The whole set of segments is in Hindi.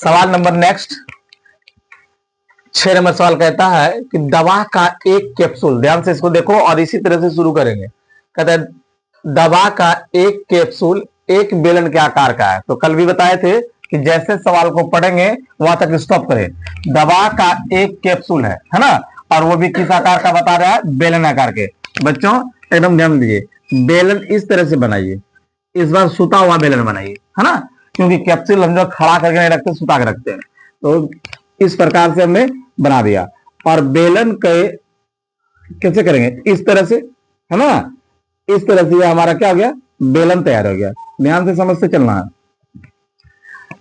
सवाल नंबर नेक्स्ट 6 नंबर सवाल कहता है कि दवा का एक कैप्सूल, ध्यान से इसको देखो और इसी तरह से शुरू करेंगे। कहता है दवा का एक कैप्सूल एक बेलन के आकार का है। तो कल भी बताए थे कि जैसे सवाल को पढ़ेंगे वहां तक स्टॉप करें। दवा का एक कैप्सूल है ना, और वो भी किस आकार का बता रहा है, बेलन आकार के। बच्चों एकदम ध्यान दीजिए, बेलन इस तरह से बनाइए, इस बार सुता हुआ बेलन बनाइए, है ना, क्योंकि कैप्सूल हम जो खड़ा करके नहीं रखते, सुता के रखते हैं। तो इस प्रकार से हमने बना दिया। और बेलन के कैसे करेंगे, इस तरह से, है ना, इस तरह से हमारा क्या हो गया, बेलन तैयार हो गया। ध्यान से समझते चलना है।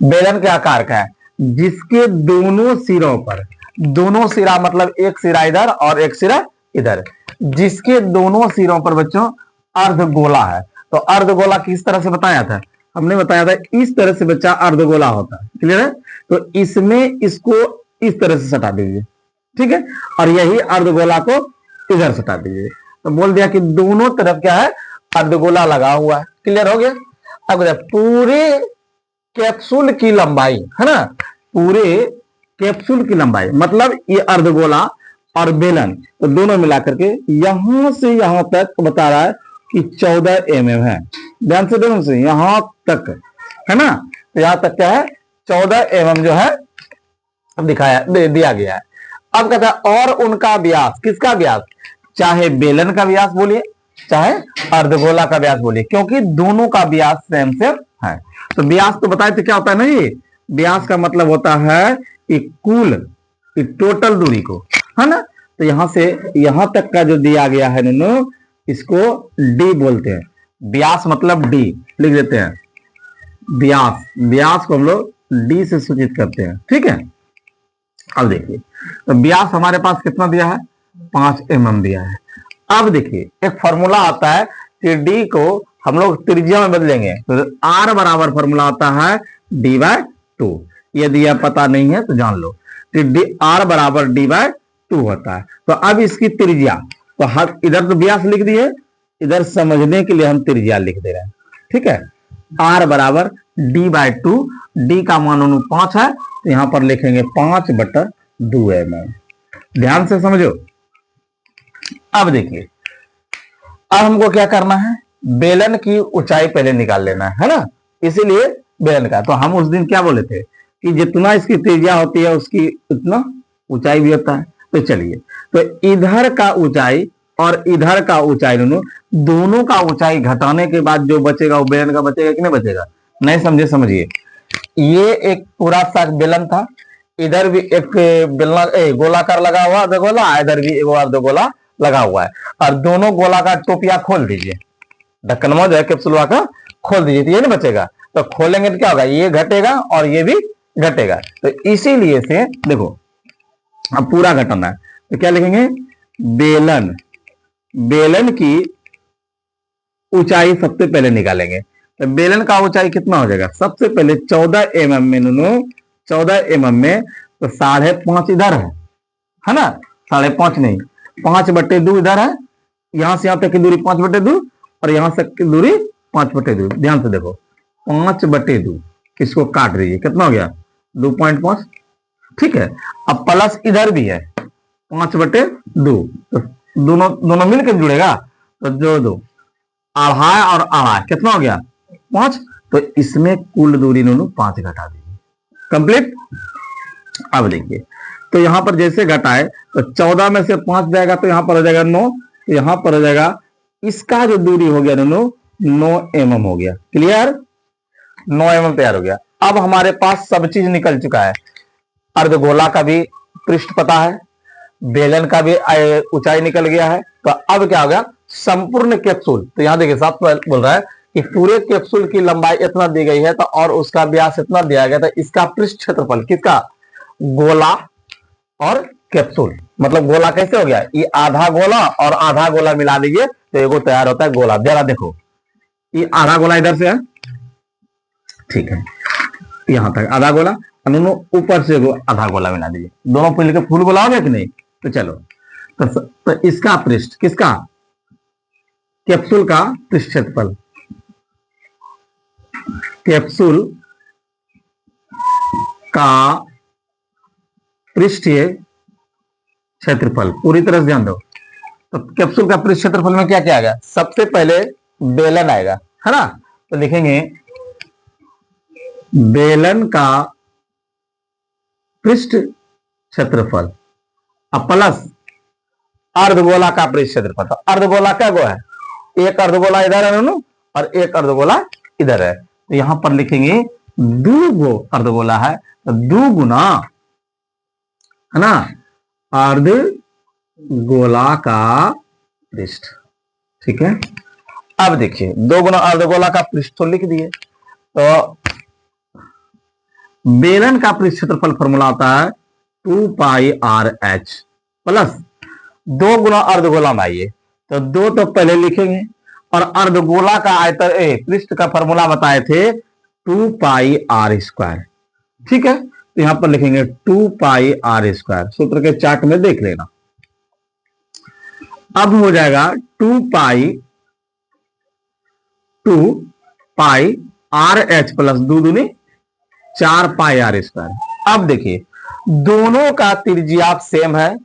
बेलन के आकार का है जिसके दोनों सिरों पर, दोनों सिरा मतलब एक सिरा इधर और एक सिरा इधर, जिसके दोनों सिरों पर बच्चों अर्धगोला है। तो अर्धगोला किस तरह से बताया था, हमने बताया था इस तरह से बच्चा अर्धगोला होता है, क्लियर है। तो इसमें इसको इस तरह से सटा दीजिए, ठीक है, और यही अर्धगोला को इधर सटा दीजिए। तो बोल दिया कि दोनों तरफ क्या है, अर्धगोला लगा हुआ है, क्लियर हो गया। अब पूरे कैप्सूल की लंबाई, है ना, पूरे कैप्सूल की लंबाई मतलब ये अर्धगोला और बेलन, तो दोनों मिलाकर के यहां से यहां तक बता रहा है कि 14 mm है। ध्यान से दोनों से यहां तक, है ना, तो यहां तक क्या है, 14 mm जो है दिखाया दिया गया है। अब कहता है और उनका व्यास, किसका व्यास, चाहे बेलन का व्यास बोलिए चाहे अर्धगोला का व्यास बोलिए, क्योंकि दोनों का व्यास सेम सेम है। तो व्यास तो बताए थे क्या होता है ना, ये व्यास का मतलब होता है कि कुल टोटल दूरी को, है ना। तो यहां से यहां तक का जो दिया गया है नूनू, इसको डी बोलते हैं। व्यास मतलब डी लिख देते हैं, व्यास, व्यास को हम लोग डी से सूचित करते हैं, ठीक है। अब देखिए, तो व्यास हमारे पास कितना दिया है, 5 mm दिया है। अब देखिए एक फॉर्मूला आता है कि डी को हम लोग त्रिज्या में बदलेंगे, तो आर बराबर फॉर्मूला आता है d/2। यदि यह पता नहीं है तो जान लो कि आर बराबर d/2 होता है। तो अब इसकी त्रिज्या, तो हम इधर तो व्यास लिख दिए, इधर समझने के लिए हम त्रिज्या लिख दे रहे हैं, ठीक है। आर बराबर d/2, डी का मान 5 है, तो यहां पर लिखेंगे 5/2 mm। ध्यान से समझो। अब देखिए, अब हमको क्या करना है, बेलन की ऊंचाई पहले निकाल लेना है ना, इसीलिए बेलन का। तो हम उस दिन क्या बोले थे कि जितना इसकी त्रिज्या होती है उसकी उतना ऊंचाई भी होता है। तो चलिए, तो इधर का ऊंचाई और इधर का ऊंचाई दोनों का ऊंचाई घटाने के बाद जो बचेगा वो बेलन का बचेगा कि नहीं बचेगा। नहीं समझे, समझिए। ये एक पूरा सा बेलन था, इधर भी एक बेलना गोलाकार लगा हुआ अर्धगोला, इधर भी एक अर्धगोला लगा हुआ है, और दोनों गोला का टोपिया खोल दीजिए, ढक्कनवा जो है कैप्सूलवा का खोल दीजिए, तो ये नहीं बचेगा। तो खोलेंगे तो क्या होगा, ये घटेगा और ये भी घटेगा। तो इसीलिए से देखो, अब पूरा घटाना है तो क्या लिखेंगे, बेलन, बेलन की ऊंचाई सबसे पहले निकालेंगे। तो बेलन का ऊंचाई कितना हो जाएगा, सबसे पहले 14 mm में 14 mm में, तो 5.5 इधर है ना, 5.5 नहीं, 5/2 इधर है, यहां से यहां तक की दूरी 5/2 और यहां तक की दूरी 5/2। ध्यान से देखो, 5/2 इसको काट दीजिए, कितना हो गया, 2.5, ठीक है। अब प्लस इधर भी है 5/2, तो दोनों मिलकर जुड़ेगा, तो जो दो अढ़ाई और अढ़ाई कितना हो गया, 5। तो इसमें कुल दूरी 5 घटा दीजिए, कंप्लीट। अब देखिए, तो यहां पर जैसे घटाए तो 14 में से 5 जाएगा तो यहां पर हो जाएगा 9, तो यहां पर हो जाएगा, इसका जो दूरी हो गया 9 mm हो गया, क्लियर, 9 mm तैयार हो गया। अब हमारे पास सब चीज निकल चुका है, अर्धगोला का भी पृष्ठ पता है, बेलन का भी ऊंचाई निकल गया है। तो अब क्या हो गया, संपूर्ण कैप्सूल। तो यहां देखिए साफ बोल रहा है कि पूरे कैप्सूल की लंबाई इतना दी गई है, तो और उसका व्यास इतना दिया गया था। इसका पृष्ठ क्षेत्रफल किसका, गोला और कैप्सूल, मतलब गोला कैसे हो गया, ये आधा गोला और आधा गोला मिला लीजिए तो एगो तैयार होता है गोला। जरा देखो, ये आधा गोला इधर से है, ठीक है, यहां तक आधा गोला, दोनों ऊपर से आधा गोला मिला दीजिए, दोनों को मिलकर फुल गोला हो गया कि नहीं। तो चलो, तो इसका पृष्ठ किसका, कैप्सूल का पृष्ठ क्षेत्रफल, कैप्सूल का पृष्ठीय क्षेत्रफल, पूरी तरह से ध्यान दो। तो कैप्सूल का पृष्ठ क्षेत्रफल में क्या क्या आएगा? सबसे पहले बेलन आएगा, है ना। तो लिखेंगे बेलन का पृष्ठ क्षेत्रफल अब प्लस अर्धगोला का पृष्ठ क्षेत्रफल। तो अर्धगोला क्या गो है? एक अर्धगोला इधर है ना, और एक अर्धगोला इधर है। तो यहां पर लिखेंगे दो गो अर्धगोला है, तो 2 गुना, है ना, अर्धगोला का पृष्ठ। ठीक है, अब देखिए 2 गुना अर्धगोला का पृष्ठ तो लिख दिए। तो बेलन का पृष्ठ क्षेत्रफल फॉर्मूला होता है 2 पाई आर एच प्लस 2 गुना अर्धगोला में आइए, तो 2 तो पहले लिखेंगे, और अर्धगोला का आयतन पृष्ठ का फॉर्मूला बताए थे 2 पाई आर स्क्वायर। ठीक है, तो यहां पर लिखेंगे 2 पाई आर स्क्वायर, सूत्र के चार्ट में देख लेना। अब हो जाएगा 2 पाई आर एच प्लस 2 दूनी 4 पाई आर स्क्वायर। अब देखिए दोनों का त्रिज्या सेम है,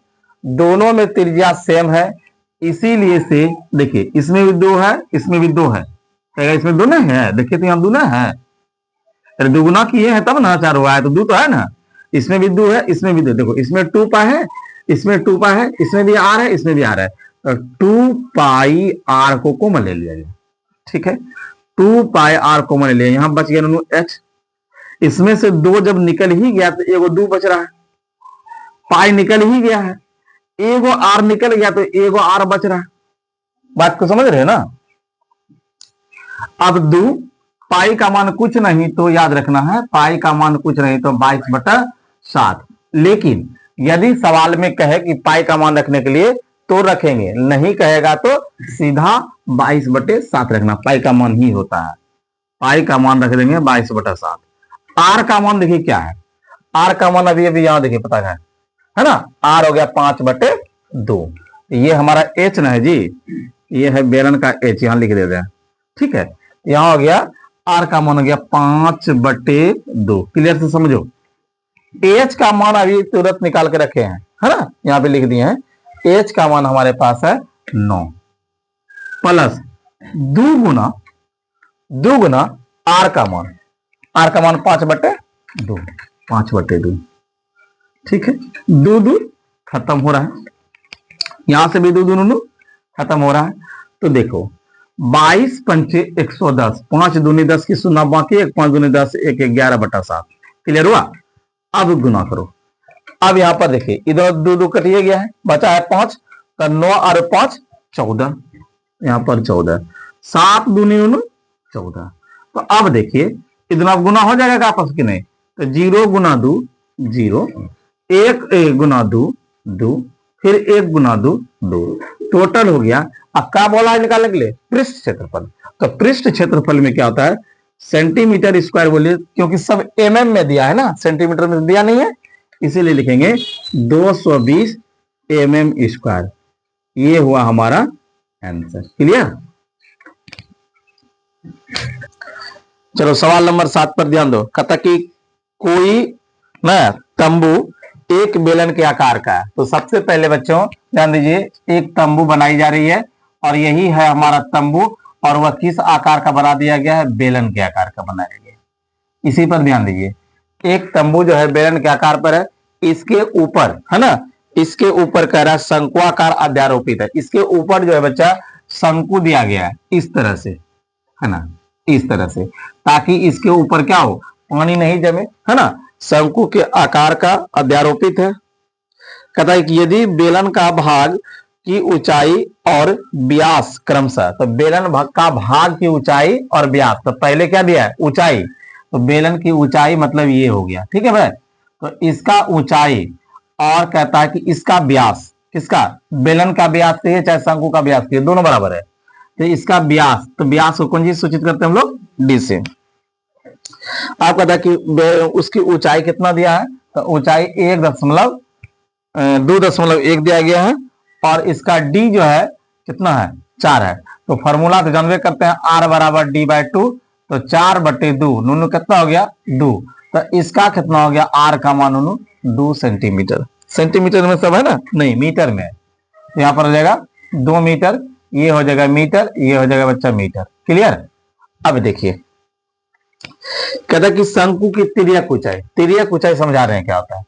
दोनों में त्रिज्या सेम है, इसीलिए से देखिए इसमें भी 2 है, इसमें भी 2 है, इसमें 2 नहीं है, देखिए तो यहां 2 ना है, अरे 2 गुना किए हैं तब ना 4 हुआ है, तो 2 तो है ना। इसमें भी 2 है, इसमें भी 2, देखो इसमें 2 पाई है, इसमें 2 पाई है, इसमें भी आर है, इसमें भी आर है, तो 2 पाई आर को कॉमन ले लिया गया। ठीक है, 2 पाई आर कॉमन ले लिया, यहां बच गया एच। इसमें से 2 जब निकल ही गया तो एगो 2 बच रहा है, पाई निकल ही गया है, एगो आर निकल गया तो एगो आर बच रहा है। बात को समझ रहे हैं ना। अब 2 पाई का मान कुछ नहीं तो याद रखना है, पाई का मान कुछ नहीं तो 22/7। लेकिन यदि सवाल में कहे कि पाई का मान रखने के लिए तो रखेंगे, नहीं कहेगा तो सीधा 22/7 रखना, पाई का मान ही होता है, पाई का मान रख देंगे 22/7। आर का मान देखिए क्या है, आर का मान अभी अभी यहां देखिए पता है ना, आर हो गया 5/2। ये हमारा एच ना है जी, ये है बेलन का एच, यहां लिख देते हैं। ठीक है, यहां हो गया आर का मान हो गया 5/2। क्लियर से समझो। एच का मान अभी तुरंत निकाल के रखे हैं, है ना, यहां पे लिख दिए हैं। एच का मान हमारे पास है 9 प्लस 2 गुना आर का मान, आर का मान 5/2, 5/2। ठीक है, 2 खत्म हो रहा है, यहां से भी 2 खत्म हो रहा है। तो देखो 22 पंचे 110, 5 दूनी 10 की सुना बाकी, 1 5 दूनी 10, 1 11/7। क्लियर हुआ। अब गुना करो, अब यहां पर देखिए इधर 2 कटिए गया है, बचा है 5, तो 9 और 5 14, यहां पर 14, 7 दूनी 14। तो अब देखिए इतना गुना हो जाएगा आपस की नहीं, तो 0 गुना 2 0, 1 गुना 2 2, फिर 1 गुना 2 2, टोटल हो गया। अब क्या बोला है निकालने के लिए? पृष्ठ क्षेत्रफल। तो पृष्ठ क्षेत्रफल में क्या होता है? सेंटीमीटर स्क्वायर बोलिए, क्योंकि सब mm में दिया है ना, सेंटीमीटर में दिया नहीं है, इसीलिए लिखेंगे 220 mm स्क्वायर। ये हुआ हमारा आंसर। क्लियर। चलो सवाल नंबर 7 पर ध्यान दो। कहता कि कोई ना तंबू एक बेलन के आकार का है। तो सबसे पहले बच्चों ध्यान दीजिए, एक तंबू बनाई जा रही है और यही है हमारा तंबू, और वह किस आकार का बना दिया गया है? बेलन के आकार का बनाया गया है। इसी पर ध्यान दीजिए, एक तंबू जो है बेलन के आकार पर है, इसके ऊपर है ना, इसके ऊपर कह रहा है शंकुआकार अध्यारोपित है, इसके ऊपर जो है बच्चा शंकु दिया गया है इस तरह से, है ना, इस तरह से, ताकि इसके ऊपर क्या हो? पानी नहीं जमे, है ना। शंकु के आकार का अध्यारोपित है। कहता है कि यदि बेलन का भाग की ऊंचाई और व्यास क्रमशः, तो बेलन का भाग की ऊंचाई और व्यास, तो पहले क्या दिया है? ऊंचाई, तो बेलन की ऊंचाई मतलब ये हो गया। ठीक है भाई, तो इसका ऊंचाई और कहता है कि इसका व्यास, किसका? बेलन का व्यास है चाहे शंकु का व्यास है, दोनों बराबर है, तो इसका व्यास, तो व्यास को कौन चीज सूचित करते हैं हम लोग? डी से। आप कहता है कि उसकी ऊंचाई कितना दिया है? तो ऊंचाई 2.1 दिया गया है, और इसका डी जो है कितना है? 4 है। तो फॉर्मूला तो जानवे करते हैं, r = d/2, तो 4/2 नूनू कितना हो गया? 2, तो इसका कितना हो गया, आर का मान 2 सेंटीमीटर। सेंटीमीटर में सब है ना, नहीं मीटर में है। यहाँ पर हो जाएगा 2 मीटर, ये हो जाएगा मीटर, ये हो जाएगा बच्चा मीटर। क्लियर। अब देखिए कहता है कि शंकु की तिर्यक ऊंचाई, तिर्यक ऊंचाई समझा रहे हैं क्या होता है।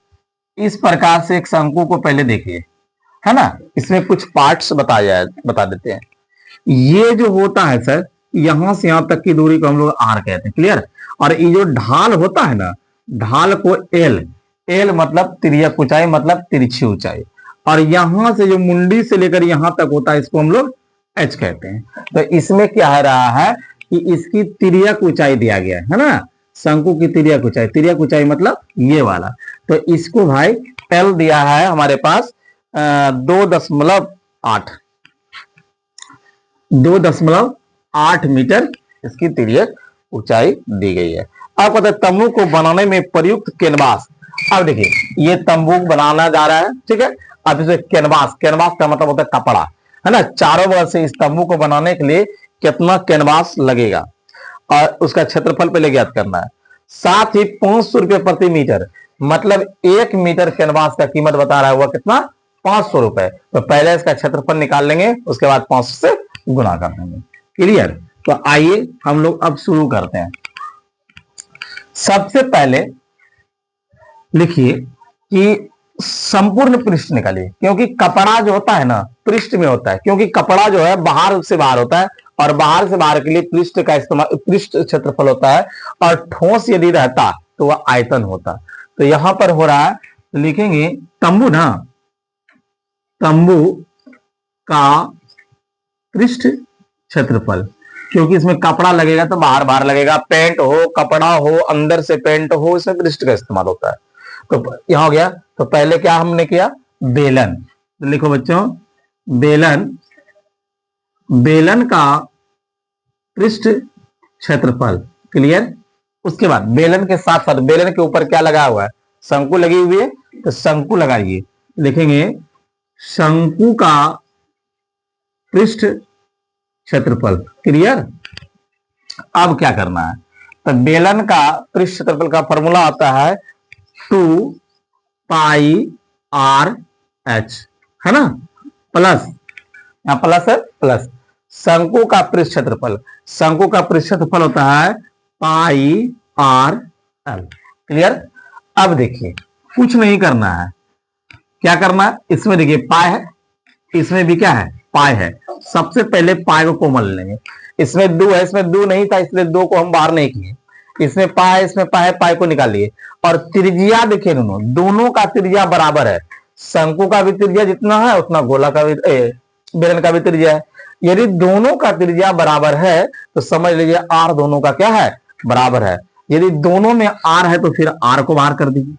इस प्रकार से एक शंकु को पहले देखिए, है ना, इसमें कुछ पार्ट्स बता देते हैं। ये जो होता है सर, यहां से यहां तक की दूरी को हम लोग आर कहते हैं। क्लियर। और ये जो ढाल होता है ना, ढाल को एल, एल मतलब तिर्यक ऊंचाई, मतलब तिरछी ऊंचाई। और यहां से जो मुंडी से लेकर यहां तक होता है, इसको हम लोग एच कहते हैं। तो इसमें क्या है रहा है कि इसकी तिर्यक ऊंचाई दिया गया है ना, शंकु की तिर्यक ऊंचाई, तिर्यक ऊंचाई मतलब ये वाला। तो इसको भाई एल दिया है हमारे पास 2.8, 2.8 मीटर इसकी तिर्यक ऊंचाई दी गई है। अब पता है तंबू को बनाने में प्रयुक्त कैनवास। अब देखिए ये तंबू बनाना जा रहा है, ठीक है। अब इसे कैनवास, कैनवास का मतलब होता है कपड़ा, है ना। चारों बगल से इस तंबू को बनाने के लिए कितना कैनवास लगेगा और उसका क्षेत्रफल पहले ज्ञात करना है। साथ ही 500 रुपये प्रति मीटर, मतलब 1 मीटर कैनवास का कीमत बता रहा है वह कितना, 500 रुपए। तो पहले इसका क्षेत्रफल निकाल लेंगे, उसके बाद 500 से गुना कर देंगे। क्लियर। तो आइए हम लोग अब शुरू करते हैं। सबसे पहले लिखिए कि संपूर्ण पृष्ठ निकालिए, क्योंकि कपड़ा जो होता है ना पृष्ठ में होता है, क्योंकि कपड़ा जो है बाहर से बाहर होता है और बाहर से बाहर के लिए पृष्ठ का इस्तेमाल, पृष्ठ क्षेत्रफल होता है। और ठोस यदि रहता तो वह आयतन होता। तो यहां पर हो रहा है, लिखेंगे तंबू ना, तंबू का पृष्ठ क्षेत्रफल, क्योंकि इसमें कपड़ा लगेगा तो बाहर बाहर लगेगा, पेंट हो, कपड़ा हो, अंदर से पेंट हो, इसमें पृष्ठ का इस्तेमाल होता है। तो यहां हो गया। तो पहले क्या हमने किया, बेलन। तो लिखो बच्चों, बेलन, बेलन का पृष्ठ क्षेत्रफल। क्लियर। उसके बाद बेलन के साथ साथ बेलन के ऊपर क्या लगा हुआ है, शंकु लगी हुई है, तो शंकु लगाइए। लिखेंगे शंकु का पृष्ठ क्षेत्रफल। क्लियर। अब क्या करना है, तो बेलन का पृष्ठ क्षेत्रफल का फॉर्मूला आता है 2 पाई आर एच, है ना, प्लस, यहां प्लस है, प्लस शंकु का पृष्ठ क्षेत्रफल, शंकु का पृष्ठ क्षेत्रफल होता है पाई आर एल। क्लियर। अब देखिए कुछ नहीं करना है, क्या करना है, इसमें देखिए पाई है, इसमें भी क्या है, पाई है। सबसे पहले पाई को कॉमन लेंगे। इसमें 2 है, इसमें 2 नहीं था, इसलिए 2 को हम बाहर नहीं किए। इसमें पाई है, इसमें पाई है, पाई को निकालिए। और त्रिज्या देखिए, दोनों का त्रिज्या बराबर है। शंकु का भी त्रिज्या जितना है उतना गोला का भी, बेलन का भी त्रिज्या है। यदि दोनों का त्रिज्या बराबर है तो समझ लीजिए आर दोनों का क्या है, बराबर है। यदि दोनों में आर है तो फिर आर को बाहर कर दीजिए।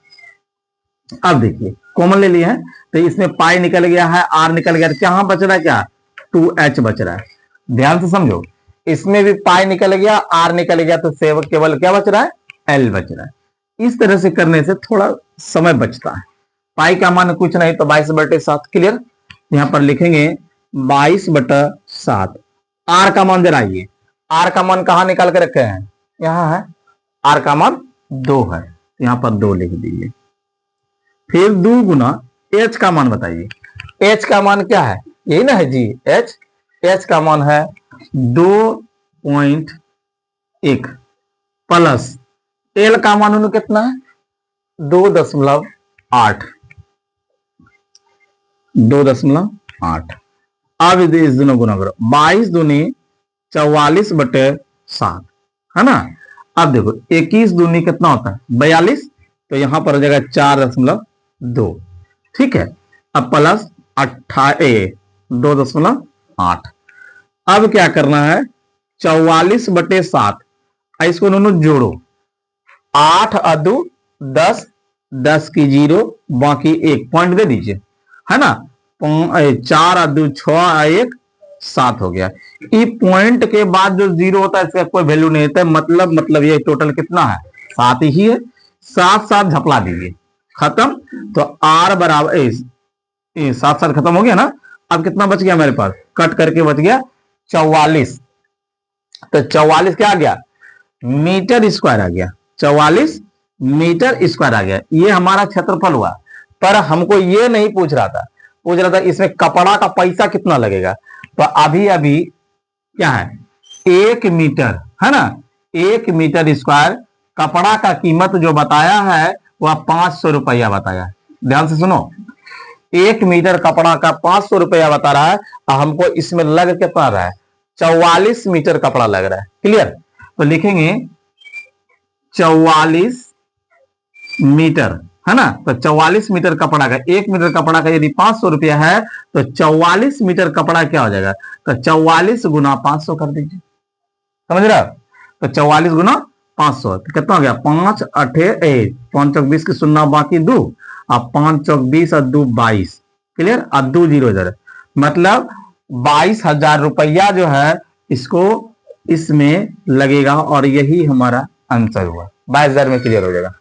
अब देखिए कॉमन ले लिए हैं, तो इसमें पाई निकल गया है, आर निकल गया, क्या बच रहा है, क्या 2h बच रहा है। ध्यान से समझो, इसमें भी पाई निकल गया, आर निकल गया, तो केवल क्या बच रहा है, एल बच रहा है। इस तरह से करने से थोड़ा समय बचता है। पाई का मान कुछ नहीं तो 22/7। क्लियर। यहां पर लिखेंगे 22/7। आर का मान जरा आइए, आर का मान कहां निकाल के रखे हैं, यहां है, आर का मान 2 है, यहां पर 2 लिख दीजिए। फिर 2 गुना एच का मान बताइए, एच का मान क्या है, यही ना है जी, एच, एच का मान है 2.1 प्लस एल का मान उन्होंने कितना है 2.8, 2.8। अब इस दोनों गुना करो, 22 दूनी 44/7, है ना। अब देखो 21 दूनी कितना होता है 42, तो यहां पर हो जाएगा 4.2। ठीक है। अब प्लस 2.8। अब क्या करना है 44/7, इसको दोनों जोड़ो, 8 अदू 10, 10 की 0, बाकी 1 पॉइंट दे दीजिए, है ना। 4 अदू 6, 1 7 हो गया। ई पॉइंट के बाद जो 0 होता है इसका कोई वैल्यू नहीं होता है, मतलब ये टोटल कितना है 7 ही है। 7 7 झपला दीजिए, खत्म। तो आर बराबर 7 7 खत्म हो गया ना। अब कितना बच गया मेरे पास, कट करके बच गया 44। तो 44 क्या आ गया, मीटर स्क्वायर आ गया। 44 मीटर स्क्वायर आ गया, ये हमारा क्षेत्रफल हुआ। पर हमको ये नहीं पूछ रहा था, पूछ रहा था इसमें कपड़ा का पैसा कितना लगेगा। तो अभी अभी क्या है, 1 मीटर है ना, 1 मीटर स्क्वायर कपड़ा का कीमत जो बताया है वह 500 रुपया बताया। ध्यान से सुनो, 1 मीटर कपड़ा का 500 रुपया बता रहा है, और हमको इसमें लग कितना रहा है, 44 मीटर कपड़ा लग रहा है। क्लियर? तो लिखेंगे 44 मीटर, है ना। तो 44 मीटर कपड़ा का, 1 मीटर कपड़ा का यदि 500 रुपया है तो 44 मीटर कपड़ा क्या हो जाएगा, तो 44 गुना 500 कर दीजिए। समझ रहे हो? तो 44 गुना 500 तो कितना हो गया, 5 8 5 चौक 20 की सुनना बाकी 2, अब 5 चौक 20 और 2 22। क्लियर? अब 2 0 इधर, मतलब 22,000 रुपया जो है इसको इसमें लगेगा, और यही हमारा आंसर हुआ। 22,000 में क्लियर हो जाएगा।